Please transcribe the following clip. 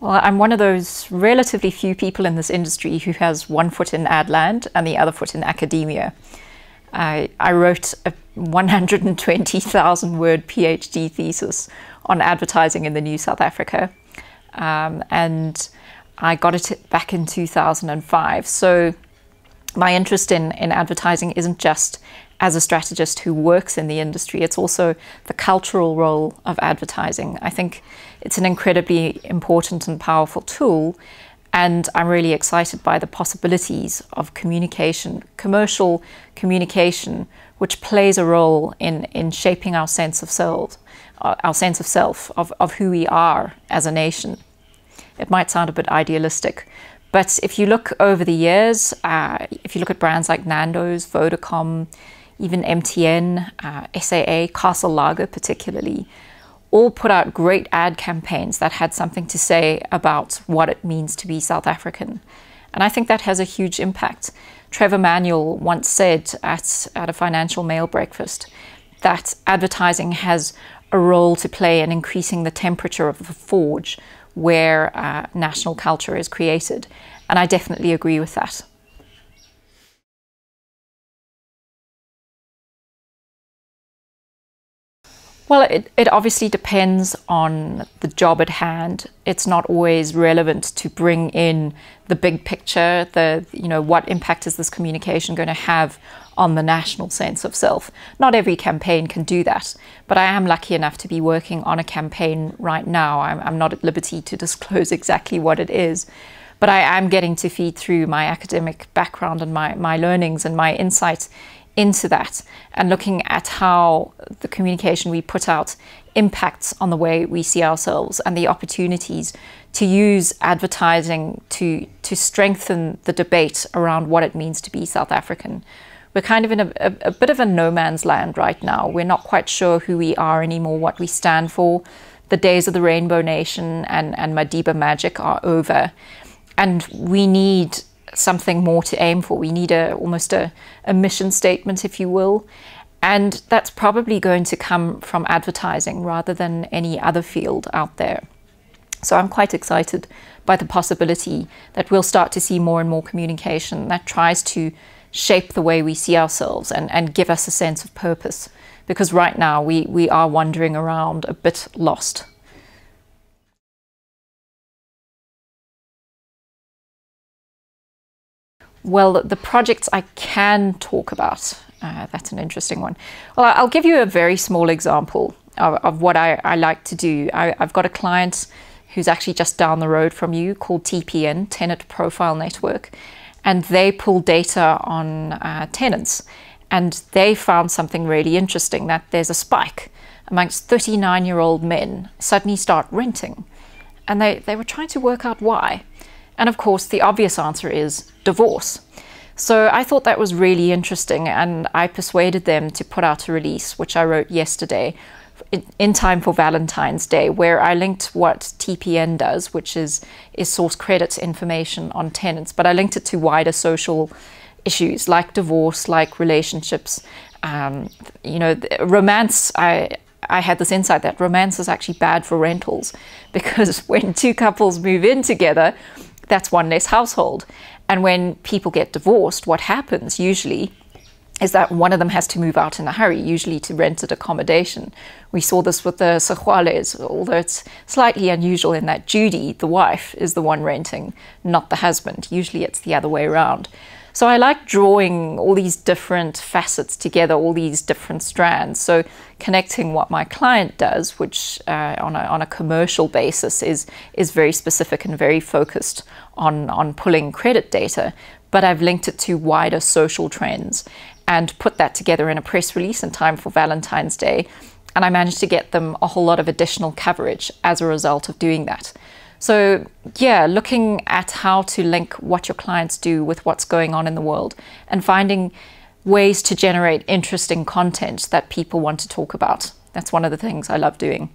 Well, I'm one of those relatively few people in this industry who has one foot in Adland and the other foot in academia. I wrote a 120,000 word PhD thesis on advertising in the new South Africa, and I got it back in 2005. So my interest in advertising isn't just as a strategist who works in the industry, it's also the cultural role of advertising. I think it's an incredibly important and powerful tool, and I'm really excited by the possibilities of communication, commercial communication, which plays a role in shaping our sense of self, of who we are as a nation. It might sound a bit idealistic, but if you look over the years, if you look at brands like Nando's, Vodacom, even MTN, SAA, Castle Lager particularly, all put out great ad campaigns that had something to say about what it means to be South African. And I think that has a huge impact. Trevor Manuel once said at a Financial Mail breakfast that advertising has a role to play in increasing the temperature of the forge where national culture is created. And I definitely agree with that. Well, it obviously depends on the job at hand. It's not always relevant to bring in the big picture, what impact is this communication going to have on the national sense of self. Not every campaign can do that, but I am lucky enough to be working on a campaign right now. I'm not at liberty to disclose exactly what it is, but I am getting to feed through my academic background and my learnings and my insights into that, and looking at how the communication we put out impacts on the way we see ourselves and the opportunities to use advertising to strengthen the debate around what it means to be South African. We're kind of in a bit of a no man's land right now. We're not quite sure who we are anymore, what we stand for. The days of the Rainbow Nation and Madiba magic are over, and we need something more to aim for. We need almost a mission statement, if you will, and that's probably going to come from advertising rather than any other field out there. So I'm quite excited by the possibility that we'll start to see more and more communication that tries to shape the way we see ourselves and give us a sense of purpose, because right now we are wandering around a bit lost. Well, the projects I can talk about, that's an interesting one. Well, I'll give you a very small example of what I like to do. I've got a client who's actually just down the road from you called TPN, Tenant Profile Network, and they pull data on tenants. And they found something really interesting, that there's a spike amongst 39-year-old men suddenly start renting. And they were trying to work out why. And of course, the obvious answer is divorce. So I thought that was really interesting, and I persuaded them to put out a release, which I wrote yesterday, in time for Valentine's Day, where I linked what TPN does, which is source credit information on tenants, but I linked it to wider social issues like divorce, like relationships, romance. I had this insight that romance is actually bad for rentals, because when two couples move in together, that's one less household. And when people get divorced, what happens usually is that one of them has to move out in a hurry, usually to rented accommodation. We saw this with the Sehuales, although it's slightly unusual in that Judy, the wife, is the one renting, not the husband. Usually it's the other way around. So I like drawing all these different facets together, all these different strands. So connecting what my client does, which on a commercial basis is very specific and very focused on pulling credit data, but I've linked it to wider social trends and put that together in a press release in time for Valentine's Day. And I managed to get them a whole lot of additional coverage as a result of doing that. So yeah, looking at how to link what your clients do with what's going on in the world and finding ways to generate interesting content that people want to talk about. That's one of the things I love doing.